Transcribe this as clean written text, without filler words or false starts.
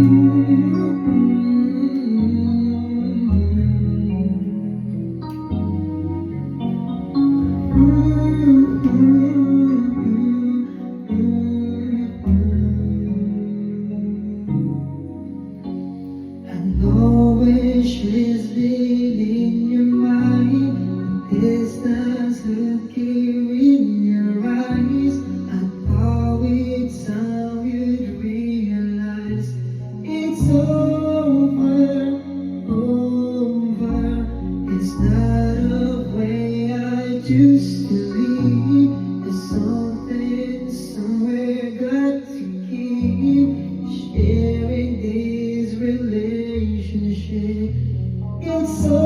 No wishes leading your mind, distance looking in your eyes. I thought with time you'd realize it's over. It's not a way I used to be. It's something somewhere got to keep sharing this relationship. It's so